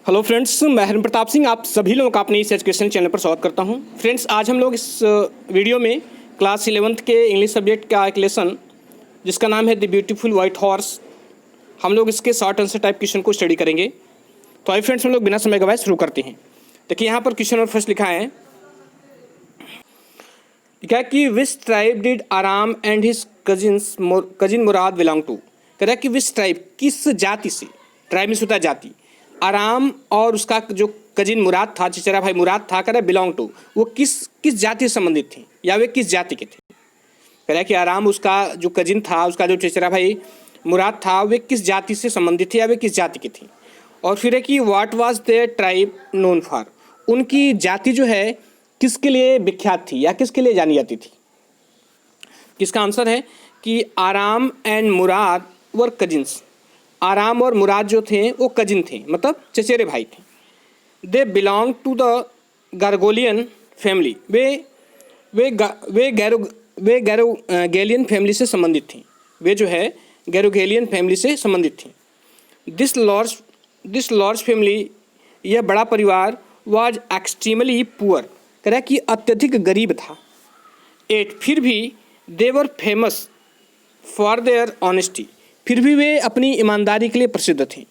Hello friends, मैं हरिन प्रताप सिंह आप सभी लोगों का अपने इस एजुकेशन चैनल पर स्वागत करता हूं। फ्रेंड्स, आज हम लोग इस वीडियो में क्लास 11th के इंग्लिश सब्जेक्ट का एक लेसन जिसका नाम है द ब्यूटीफुल वाइट हॉर्स, हम लोग इसके शॉर्ट आंसर टाइप क्वेश्चन को स्टडी करेंगे। तो आइए फ्रेंड्स, हम लोग बिना समय गवाए शुरू करते हैं। देखिए यहाँ पर क्वेश्चन नंबर फर्स्ट लिखा है कि which tribe did Aram and his cousin Mourad belong to. कह रहा है कि विच ट्राइब, किस जाति से, ट्राइब में होता है जाति, आराम और उसका जो कजिन मुराद था, चचेरा भाई मुराद था, कह रहा है बिलोंग टू, वो किस जाति से संबंधित थे या वे किस जाति के थे। कह रहा है कि आराम उसका जो कजिन था, उसका जो चचेरा भाई मुराद था, वे किस जाति से संबंधित थे या वे किस जाति के थे। और फिर है कि what was their tribe known for, उनकी जाति जो है किसके लिए विख्यात थी या किसके लिए जानी जाती थी। इसका आंसर है कि आराम एंड मुराद वर कजिन्स, आराम और मुराद जो थे वो कजिन थे, मतलब चचेरे भाई थे। They belong to the Garoghlanian family, वे गैरोगेलियन फैमिली से संबंधित थी, वे जो है गैरोगेलियन फैमिली से संबंधित थी। दिस लार्ज फैमिली, यह बड़ा परिवार, वाज एक्सट्रीमली पुअर, कह रहा है कि अत्यधिक गरीब था। एट, फिर भी they were famous for their honesty, फिर भी वे अपनी ईमानदारी के लिए प्रसिद्ध थे।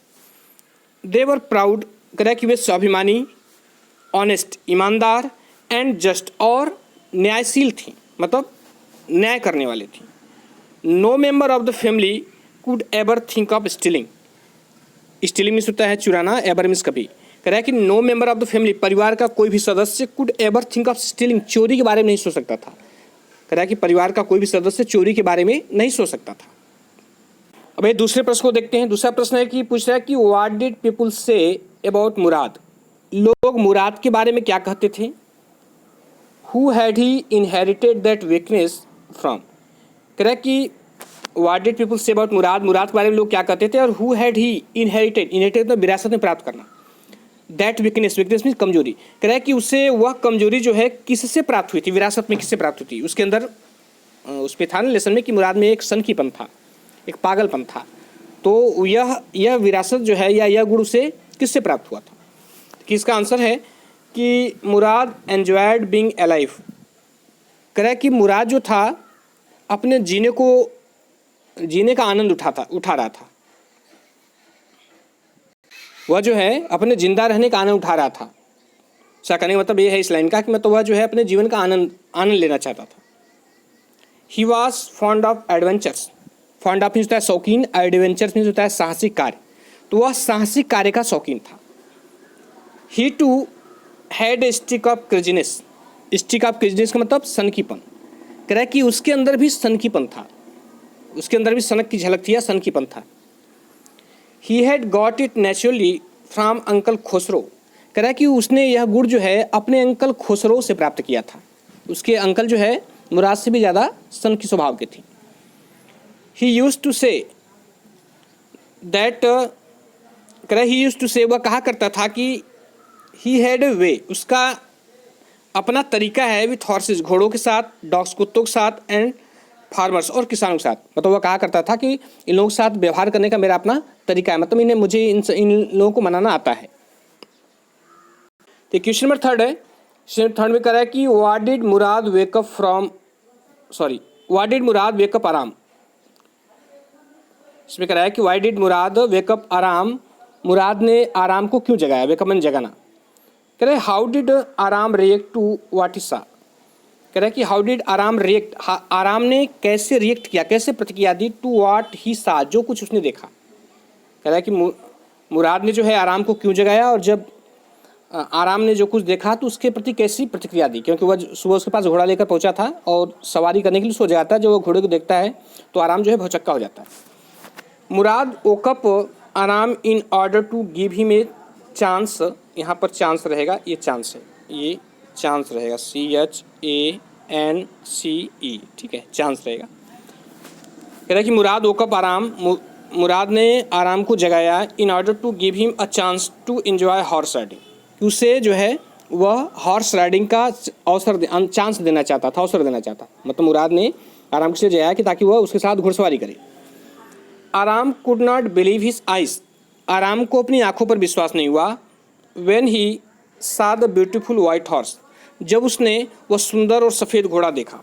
दे वर प्राउड, कह रहा है कि वे स्वाभिमानी, ऑनेस्ट ईमानदार, एंड जस्ट और न्यायशील थी, मतलब न्याय करने वाले थी। No member of the family could ever think of stealing, stealing means होता है चुराना, एवर मीन्स कभी। कह रहा है कि no member of the family, परिवार का कोई भी सदस्य, could ever think of stealing, चोरी के बारे में नहीं सोच सकता था। कह रहा है कि परिवार का कोई भी सदस्य चोरी के बारे में नहीं सोच सकता था। अब ये दूसरे प्रश्न को देखते हैं। दूसरा प्रश्न है कि पूछ रहा है कि what did people say about Murad, लोग मुराद के बारे में क्या कहते थे। Who had he inherited that weakness from, कह रहा है कि what did people say about Murad, Murad के बारे में लोग क्या कहते थे, और हु हैड ही इनहेरिटेड मतलब विरासत में प्राप्त करना, दैट वीकनेस मीन्स कमजोरी। कह रहा है कि उसे वह कमजोरी जो है किससे प्राप्त हुई थी, विरासत में किससे प्राप्त हुई थी। उसके अंदर उसमें था ना लेसन में कि मुराद में एक सनकीपन था, एक पागलपन था। तो यह विरासत जो है या यह गुण उसे किससे प्राप्त हुआ था। कि इसका आंसर है कि मुराद एंजॉयड बीइंग अलाइव, कह रहा है कि मुराद जो था अपने जीने का आनंद उठा रहा था, वह जो है अपने जिंदा रहने का आनंद उठा रहा था। ऐसा कहने का मतलब यह है इस लाइन का कि मतलब वह जो है अपने जीवन का आनंद लेना चाहता था। He was fond of adventures, fond of means होता है शौकीन, एडवेंचर्स मीन्स होता है साहसिक कार्य, तो वह साहसिक कार्य का शौकीन था। He too had a stick of craziness, stick of craziness का मतलब सनकीपन। कह रहा है कि उसके अंदर भी सनकीपन था, उसके अंदर भी सनक की झलक थी या सनकीपन था। He had got it naturally from uncle Khosrove, कह रहा है कि उसने यह गुण जो है अपने अंकल खुसरो से प्राप्त किया था। उसके अंकल जो है मुराद से भी ज़्यादा सन की स्वभाव के थे। He used to say that, कह रहा है ही यूज्ड टू से, वह कहा करता था कि ही हैड ए वे, उसका अपना तरीका है, विथ हॉर्सेज घोड़ों के साथ, डॉग्स कुत्तों के साथ, एंड फार्मर्स और किसानों के साथ। मतलब वह कहा करता था कि इन लोगों के साथ व्यवहार करने का मेरा अपना तरीका है, मतलब मुझे इन लोगों को मनाना आता है। तो क्वेश्चन नंबर थर्ड है, क्वेश्चन थर्ड में कह रहा है कि व्हाट डिड मुराद वेकअप आराम। इसमें कह रहा है कि व्हाई डिड मुराद वेकअप आराम, मुराद ने आराम को क्यों जगाया, वेकअप में जगाना। कह रहे हाउ डिड आराम रिएक्ट टू व्हाट ही सा, कह रहा है कि हाउ डिड आराम रिएक्ट, आराम ने कैसे रिएक्ट किया, कैसे प्रतिक्रिया दी, टू व्हाट ही सा, जो कुछ उसने देखा। कह रहा है कि मुराद ने जो है आराम को क्यों जगाया, और जब आराम ने जो कुछ देखा तो उसके प्रति कैसी प्रतिक्रिया दी। क्योंकि वह सुबह उसके पास घोड़ा लेकर पहुंचा था और सवारी करने के लिए सो जाता है, जब वो घोड़े को देखता है तो आराम जो है भौचक्का हो जाता है। Mourad woke up Aram in order to give him a chance, यहाँ पर चांस रहेगा, ये चांस है, ये चांस रहेगा, CHANCE, ठीक है, चांस रहेगा। कह रहा है कि मुराद वोकअप आराम, मुराद ने आराम को जगाया, in order to give him a chance to enjoy horse riding, उसे जो है वह हॉर्स राइडिंग का चांस देना चाहता था, अवसर देना चाहता। मतलब मुराद ने आराम से जगाया कि ताकि वह उसके साथ घुड़सवारी करे। आराम could not believe his eyes, आराम को अपनी आंखों पर विश्वास नहीं हुआ। वेन ही सा द ब्यूटीफुल वाइट हॉर्स, जब उसने वह सुंदर और सफ़ेद घोड़ा देखा,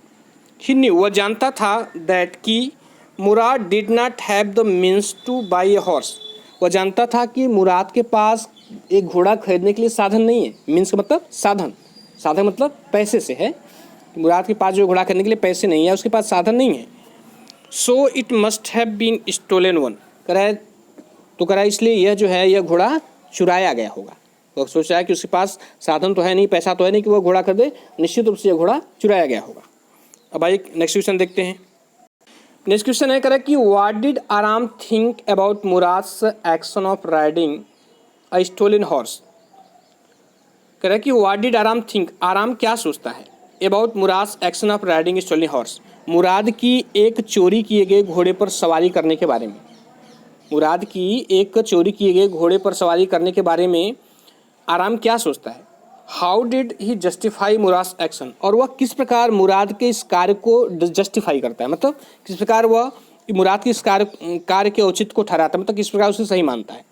ही न्यू, वह जानता था, दैट कि Murad did not have the means to buy a horse, वह जानता था कि मुराद के पास एक घोड़ा खरीदने के लिए साधन नहीं है। मीन्स का मतलब साधन, साधन मतलब पैसे से है। मुराद के पास जो घोड़ा खरीदने के लिए पैसे नहीं है, उसके पास साधन नहीं है। So it must have been stolen one, कराए तो कराए इसलिए यह जो है यह घोड़ा चुराया गया होगा। वो सोच रहा है कि उसके पास साधन तो है नहीं, पैसा तो है नहीं कि वह घोड़ा खरीदे, निश्चित रूप से यह घोड़ा चुराया गया होगा। अब आइए नेक्स्ट क्वेश्चन देखते हैं। नेक्स्ट क्वेश्चन है करें कि what did Aram think about Murad's action of riding a stolen horse. करें कि व्हाट डिड आराम थिंक, आराम क्या सोचता है about Murad's action of riding stolen horse, Murad की एक चोरी किए गए घोड़े पर सवारी करने के बारे में। मुराद की एक चोरी किए गए घोड़े पर सवारी करने के बारे में आराम क्या सोचता है। How did he justify Murad action, और वह किस प्रकार मुराद के इस कार्य को जस्टिफाई करता है, मतलब किस प्रकार वह मुराद के इस कार्य के औचित्य को ठहराता है, मतलब किस प्रकार उसे सही मानता है।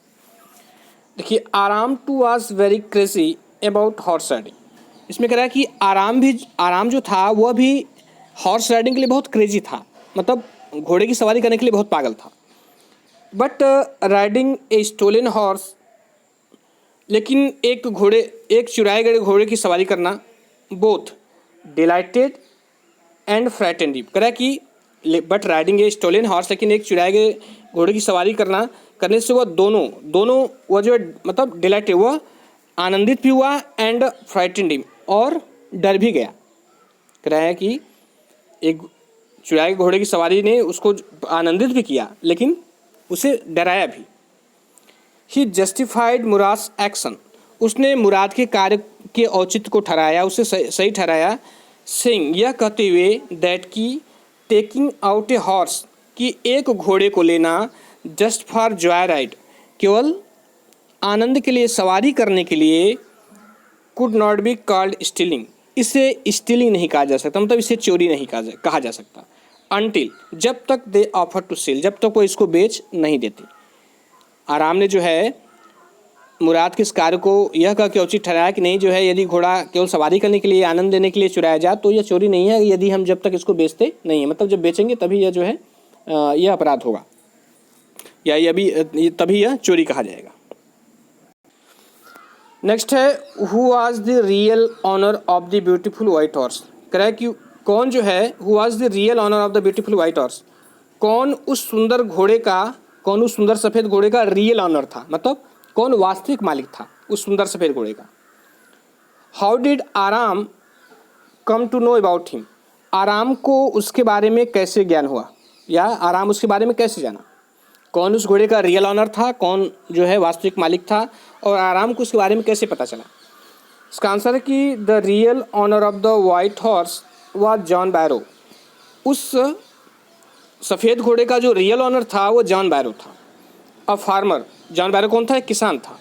देखिए, Aram too was very crazy about horse riding. इसमें कह रहा है कि आराम जो था वह भी हॉर्स राइडिंग के लिए बहुत क्रेजी था, मतलब घोड़े की सवारी करने के लिए बहुत पागल था। But riding a stolen horse, लेकिन एक चुराए गए घोड़े की सवारी करना, both delighted and frightened him. कह रहा है कि but riding a stolen horse, लेकिन एक चुराए गए घोड़े की सवारी करने से वह दोनों वह जो मतलब डिलाइटेड, वह आनंदित भी हुआ, एंड फ्राइटेंड हिम, और डर भी गया। कह रहा है कि एक चुराए घोड़े की सवारी ने उसको आनंदित भी किया, लेकिन उसे डराया भी। ही जस्टिफाइड मुराद एक्शन, उसने मुराद के कार्य के औचित्य को ठहराया, उसे सही ठहराया। सिंह, यह कहते हुए, दैट की टेकिंग आउट ए हॉर्स, कि एक घोड़े को लेना, जस्ट फॉर जॉय राइड, केवल आनंद के लिए, सवारी करने के लिए, could not be called stealing, इसे स्टीलिंग नहीं कहा जा सकता, मतलब इसे चोरी नहीं कहा जा सकता। अनटिल, जब तक दे ऑफर टू सेल, जब तक वो इसको बेच नहीं देते। आराम ने जो है मुराद के इस कार्य को यह कह के उचित ठहराया कि नहीं, जो है यदि घोड़ा केवल सवारी करने के लिए, आनंद देने के लिए चुराया जाए तो यह चोरी नहीं है, यदि हम जब तक इसको बेचते नहीं है, मतलब जब बेचेंगे तभी यह जो है यह अपराध होगा, या तभी यह चोरी कहा जाएगा। नेक्स्ट है, who was the real owner of the beautiful white horse. कह रहा है कि कौन जो है, who was the real owner of the beautiful white horse, कौन उस सुंदर सफ़ेद घोड़े का रियल ऑनर था, मतलब कौन वास्तविक मालिक था उस सुंदर सफ़ेद घोड़े का। How did Aram come to know about him, Aram को उसके बारे में कैसे ज्ञान हुआ, या आराम उसके बारे में कैसे जाना। कौन उस घोड़े का रियल ऑनर था, कौन जो है वास्तविक मालिक था, और आराम को उसके बारे में कैसे पता चला। इसका आंसर है कि the real owner of the white horse was John Byro, उस सफ़ेद घोड़े का जो रियल ऑनर था वो जॉन बैरो था। अ फार्मर, जॉन बैरो कौन था, एक किसान था।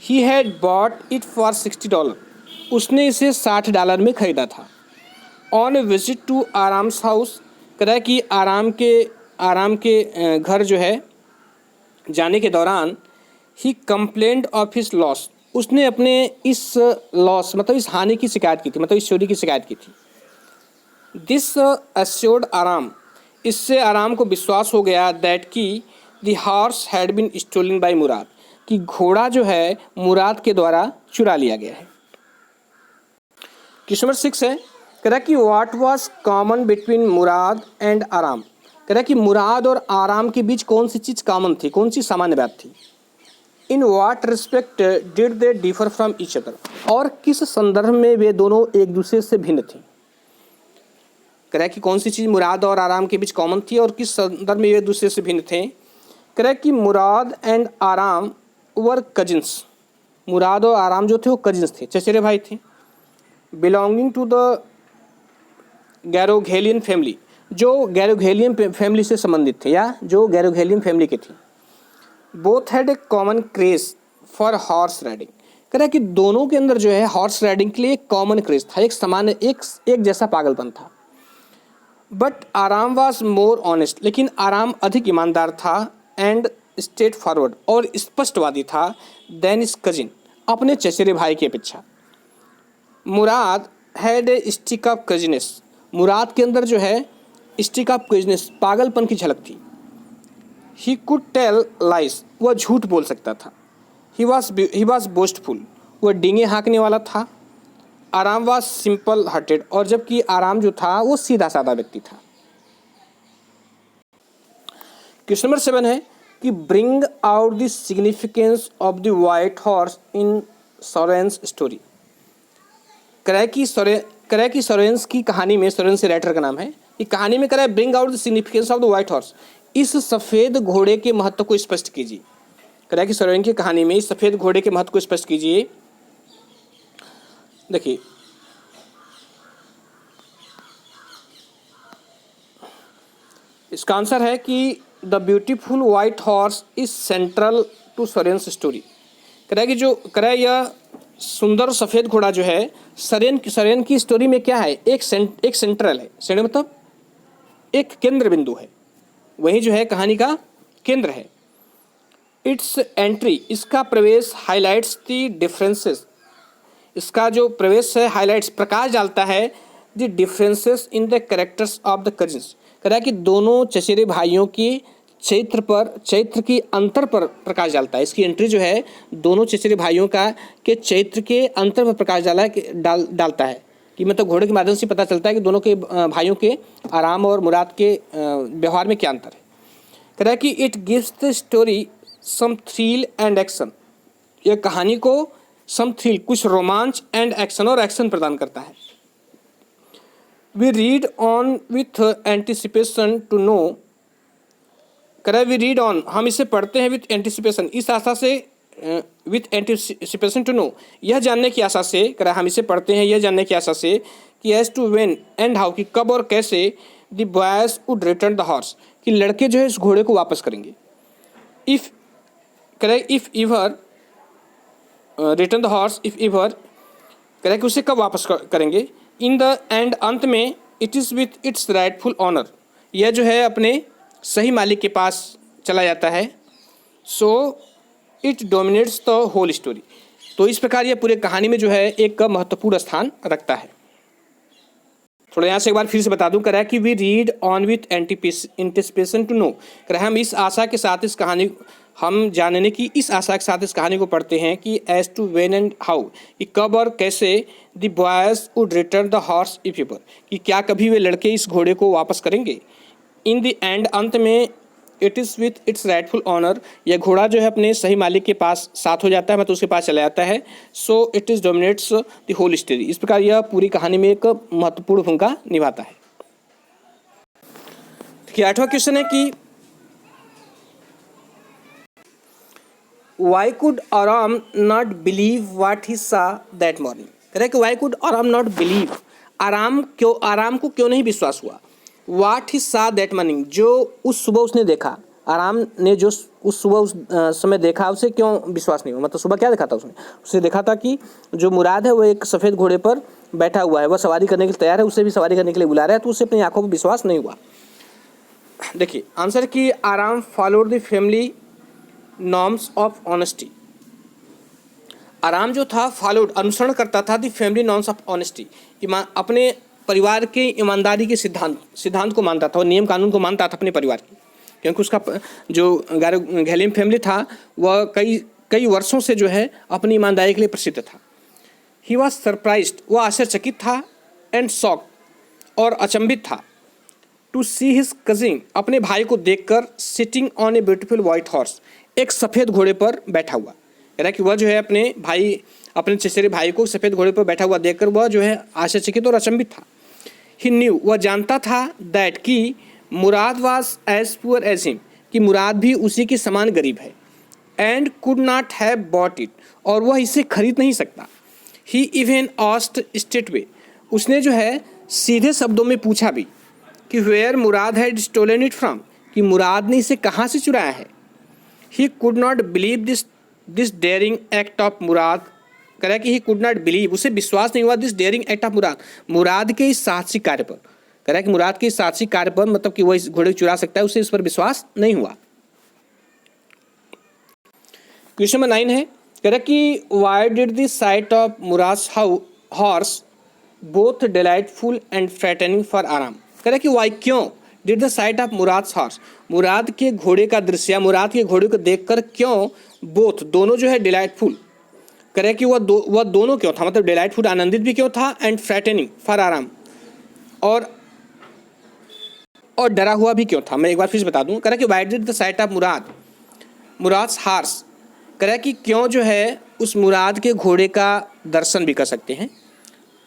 He had bought it for $60, उसने इसे $60 में ख़रीदा था। On a visit to Aram's house, कह रहा है कि आराम के घर जो है जाने के दौरान, ही कंप्लेंट ऑफ हिज लॉस, उसने अपने इस लॉस मतलब इस हानि की शिकायत की थी, मतलब इस चोरी की शिकायत की थी। दिस एश्योर्ड आराम, इससे आराम को विश्वास हो गया, दैट की the horse had been stolen by Murad, कि घोड़ा जो है मुराद के द्वारा चुरा लिया गया है। क्वेश्चन नंबर 6 है, कह रहा है कि what was common between Murad and आराम, कह रहा है कि मुराद और आराम के बीच कौन सी चीज़ कॉमन थी, कौन सी सामान्य बात थी। In what respect did they differ from each other, और किस संदर्भ में वे दोनों एक दूसरे से भिन्न थे। कह रहा है कि कौन सी चीज़ मुराद और आराम के बीच कॉमन थी और किस संदर्भ में वे दूसरे से भिन्न थे। कह रहा है कि मुराद एंड आराम वर कजिन्स, मुराद और आराम जो थे वो कजिन्स थे, चचेरे भाई थे। बिलोंगिंग टू द गैरोघेलियन फैमिली, जो गैरोघेलियन फैमिली से संबंधित थे, या जो गैरोघेलियन फैमिली के थे। Both had a common craze for horse riding, कह रहा है कि दोनों के अंदर जो है हॉर्स राइडिंग के लिए एक कॉमन क्रेज था, एक सामान्य एक जैसा पागलपन था। बट आराम वाज मोर ऑनेस्ट, लेकिन आराम अधिक ईमानदार था, एंड स्ट्रेट फॉरवर्ड, और स्पष्टवादी था, देन इस कजिन, अपने चचेरे भाई की अपेक्षा। Murad had a stick of craziness, Murad के अंदर जो है स्टिक ऑफ क्रेजीनेस, पागलपन की झलक थी। ही कुड टेल लाइज, वह झूठ बोल सकता था। ही वॉज बोस्टफुल, वह डींगे हाँकने वाला था। आराम वॉज सिंपल हार्टेड, और जबकि आराम जो था वो सीधा साधा व्यक्ति था। क्वेश्चन नंबर 7 है कि bring out the significance of the white horse in Soren's story. क्रैकी सोरेंस की कहानी में, सोरेंस राइटर का नाम है, ये कहानी में करा है bring out the significance of the white horse, इस सफ़ेद घोड़े के महत्व को स्पष्ट कीजिए। क्रैकी सोरेन की कहानी में इस सफ़ेद घोड़े के महत्व को स्पष्ट कीजिए। देखिए, इसका आंसर है कि the beautiful white horse is central to Soren's story. यह सुंदर सफ़ेद घोड़ा जो है सोरेन की स्टोरी में क्या है, एक सेंट्रल है। सेंट्रल मतलब एक केंद्र बिंदु है, वही जो है कहानी का केंद्र है। इट्स एंट्री, इसका प्रवेश, हाईलाइट्स द डिफरेंसेस, इसका जो प्रवेश है हाईलाइट्स, प्रकाश डालता है the differences in the characters of the cousins, कह रहा है कि दोनों चचेरे भाइयों की चरित्र की अंतर पर प्रकाश डालता है। इसकी एंट्री जो है दोनों चचेरे भाइयों के चरित्र के अंतर पर प्रकाश डालता है कि मतलब घोड़े के माध्यम से पता चलता है कि दोनों के भाइयों के, आराम और मुराद के व्यवहार में क्या अंतर है। कह रहा है कि it gives the story some thrill and action, यह कहानी को सम थ्रिल, कुछ रोमांच, एंड एक्शन, और एक्शन प्रदान करता है। We read on with anticipation to know, करें वी रीड ऑन, हम इसे पढ़ते हैं विथ एंटिसिपेशन, इस आशा से, विथ एंटिसिपेशन टू नो, यह जानने की आशा से, करें हम इसे पढ़ते हैं यह जानने की आशा से कि as to when and how, कि कब और कैसे, the boys would return the horse, कि लड़के जो है इस घोड़े को वापस करेंगे। इफ करें if ever return the horse, if ever करें कि उसे कब वापस करेंगे। इन द एंड, अंत में, it is with its rightful owner, यह जो है अपने सही मालिक के पास चला जाता है। So it dominates the whole story, तो इस प्रकार यह पूरे कहानी में जो है एक महत्वपूर्ण स्थान रखता है। थोड़ा यहाँ से एक बार फिर से बता दूं, कह रहा है कि we read on with anticipation to know, कह रहा है हम इस आशा के साथ इस कहानी, हम जानने की इस आशा के साथ इस कहानी को पढ़ते हैं कि as to when and how, कि कब और कैसे, the boys would return the horse if ever, कि क्या कभी वे लड़के इस घोड़े को वापस करेंगे। इन द एंड, अंत में, it is with its rightful owner, यह घोड़ा जो है अपने सही मालिक के पास साथ हो जाता है, मतलब उसके पास चला जाता है। So it is dominates the whole story, इस प्रकार यह पूरी कहानी में एक महत्वपूर्ण भूमिका निभाता है। देखिए 8वां क्वेश्चन है कि वाई कुड आराम नॉट बिलीव व्हाट ही सा दैट मॉर्निंग, कह रहा है कि वाई कुड आराम नॉट बिलीव, आराम को क्यों नहीं विश्वास हुआ। वाट ही सा दैट मॉर्निंग, जो उस सुबह उसने देखा, आराम ने जो उस सुबह उस समय देखा, उसे क्यों विश्वास नहीं हुआ। मतलब सुबह क्या देखा था उसने देखा था कि जो मुराद है वो एक सफ़ेद घोड़े पर बैठा हुआ है, वह सवारी करने के लिए तैयार है, उसे भी सवारी करने के लिए बुला रहा है, तो उसे अपनी आंखों पर विश्वास नहीं हुआ। देखिए आंसर कि आराम followed the family norms of honesty, आराम जो था फॉलोड, अनुसरण करता था the family norms of honesty, अपने परिवार के ईमानदारी के सिद्धांत को मानता था, और नियम कानून को मानता था अपने परिवार की, क्योंकि उसका जो घैलिम फैमिली था वह कई वर्षों से जो है अपनी ईमानदारी के लिए प्रसिद्ध था। ही वॉज सरप्राइज्ड, वह आश्चर्यचकित था, एंड शॉक, और अचंभित था, टू सी हिज कजिन, अपने भाई को देखकर, sitting on a beautiful white horse, एक सफ़ेद घोड़े पर बैठा हुआ। कह रहा है कि वह जो है अपने चचेरे भाई को सफ़ेद घोड़े पर बैठा हुआ देखकर वह जो है आश्चर्यचकित और अचंभित था। ही न्यू, वह जानता था, दैट कि Murad was as poor as him, कि मुराद भी उसी के समान गरीब है, and could not have bought it, और वह इसे खरीद नहीं सकता। ही इवन आस्क्ड स्ट्रेटवे, उसने जो है सीधे शब्दों में पूछा भी कि where Murad had stolen it from, कि मुराद ने इसे कहाँ से चुराया है। He could not believe this daring act of Murad, कह रहा है कि ही कुड नॉट बिलीव, उसे विश्वास नहीं हुआ, दिस डेयरिंग एक्ट ऑफ मुराद के इस साहसिक कार्य पर, कह रहा है कि मुराद के इस साहसिक कार्य पर, मतलब कि वह इस घोड़े को चुरा सकता है, उसे इस पर विश्वास नहीं हुआ। क्वेश्चन नंबर 9 है कह रहा कि why did the sight of Murad horse both delightful and frightening for Aram. कह रहा कि वाई क्यों did the sight of Murad horse, Murad के घोड़े का दृश्य, मुराद के घोड़े को देखकर क्यों बोथ दोनों जो है डिलाइटफुल, कह रहा कि वह दोनों क्यों था, मतलब डिलाइटफुल आनंदित भी क्यों था, एंड फ्रैटनिंग फॉर आराम और डरा हुआ भी क्यों था। मैं एक बार फिर बता दूं, कह रहा कि why did the sight of Murad horse, कह रहा कि क्यों जो है उस मुराद के घोड़े का दर्शन भी कर सकते हैं,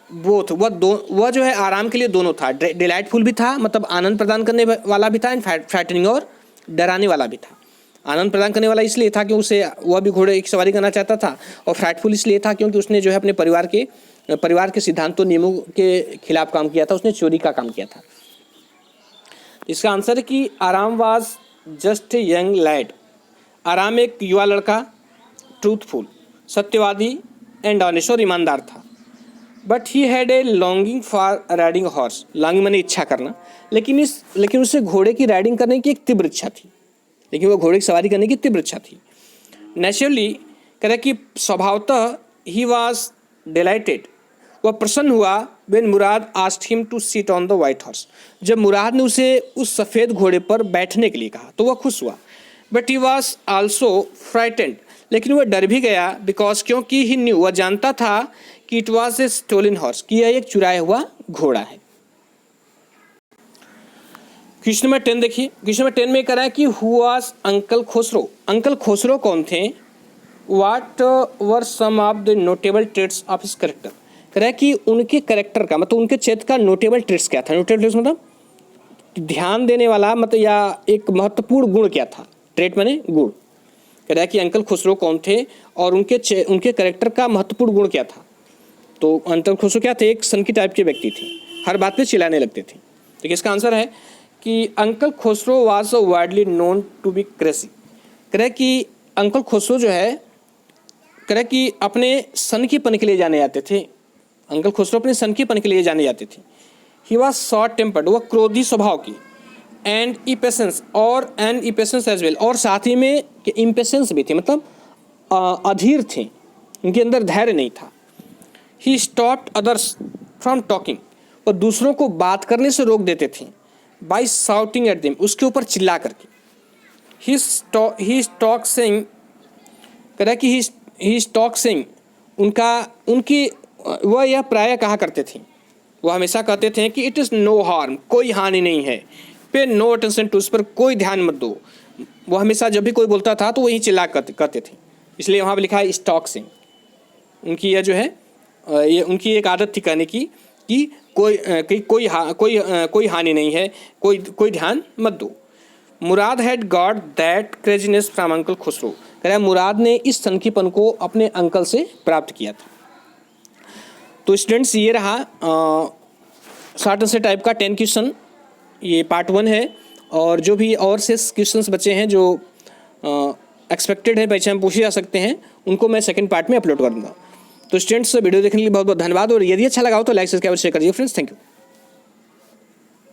बोथ वह जो है आराम के लिए दोनों था, डिलाइटफुल भी था मतलब आनंद प्रदान करने वाला भी था, एंड फ्रैटनिंग और डराने वाला भी था। आनंद प्रदान करने वाला इसलिए था कि उसे वह भी घोड़े की सवारी करना चाहता था, और फ्रैटफुल इसलिए था क्योंकि उसने जो है अपने परिवार के सिद्धांतों नियमों के खिलाफ काम किया था, उसने चोरी का काम किया था। इसका आंसर है कि आराम was just a young lead, आराम एक युवा लड़का, ट्रूथफुल सत्यवादी एंड ऑनेस्ट और ईमानदार था, but he had a longing for riding horse, longing मैंने इच्छा करना, लेकिन उसे घोड़े की राइडिंग करने की एक तीव्र इच्छा थी, लेकिन वह घोड़े की सवारी करने की तीव्र इच्छा थी। नेचुरली कह रहा कि स्वभावतः ही वॉज डिलाइटेड, वह प्रसन्न हुआ when Murad asked him to sit on the white horse, जब मुराद ने उसे उस सफ़ेद घोड़े पर बैठने के लिए कहा तो वह खुश हुआ। But he was also frightened, लेकिन वह डर भी गया, बिकॉज क्योंकि ही न्यू, वह जानता था कि it was a stolen horse, कि यह एक चुराया हुआ घोड़ा है। क्वेश्चन नंबर 10 देखिए, क्वेश्चन नंबर 10 में कह रहा है कि who was uncle Khusro, uncle Khusro कौन थे, what were some of the notable traits of his character, कह रहा है कि उनके कैरेक्टर का मतलब उनके चरित्र का नोटेबल ट्रेट्स क्या था, नोटेबल ट्रेट्स मतलब ध्यान देने वाला मतलब या एक महत्वपूर्ण गुण क्या था, ट्रेट माने गुण। कह रहा है कि अंकल खुसरो कौन थे और उनके कैरेक्टर का महत्वपूर्ण गुण क्या था। तो अंकल खुसरो क्या थे, एक सनकी टाइप के व्यक्ति थे, हर बात पे चिल्लाने लगते थे। तो इसका आंसर है कि uncle Khusro was widely known to be crazy, कह रहा है कि अंकल खुसरो जो है, कह रहा है कि अपने सनकीपन के लिए जाने जाते थे, अंकल खुसरो अपने सनकीपन के लिए जाने जाते थे। ही वॉज शॉर्ट टेम्पर्ड, वह क्रोधी स्वभाव की, एंड इम्पेशेंस एज वेल, और साथ ही में इम्पेशेंस भी थे, मतलब अधीर थे, उनके अंदर धैर्य नहीं था। He stopped others from talking, और दूसरों को बात करने से रोक देते थे, बाई शाउटिंग एट देम, उसके ऊपर चिल्ला करके। ही स्टॉक सेइंग, कह रहा है कि ही स्टॉक सेइंग, उनकी वह यह प्रायः कहा करते थे, वह हमेशा कहते थे कि इट इज़ नो हार्म, कोई हानि नहीं है, पे नो अटेंशन टू, उस पर कोई ध्यान मत दो। वह हमेशा जब भी कोई बोलता था तो वही चिल्ला कहते थे, इसलिए वहाँ पर लिखा है स्टॉक सेइंग। उनकी यह जो है ये उनकी एक आदत थी कहने की कि कोई हानि नहीं है, कोई ध्यान मत दो। Murad had got that craziness from uncle Khosrove, कह रहा है मुराद ने इस सनकीपन को अपने अंकल से प्राप्त किया था। तो स्टूडेंट्स ये रहा शॉर्ट आंसर टाइप का 10 क्वेश्चन, ये पार्ट 1 है, और जो भी और से क्वेश्चंस बचे हैं जो एक्सपेक्टेड है परीक्षा में पूछे जा सकते हैं, उनको मैं सेकंड पार्ट में अपलोड कर दूँगा। तो स्टूडेंट्स वीडियो देखने के लिए बहुत बहुत धन्यवाद, और यदि अच्छा लगा हो तो लाइक सब्सक्राइब शेयर करिए फ्रेंड्स, थैंक यू।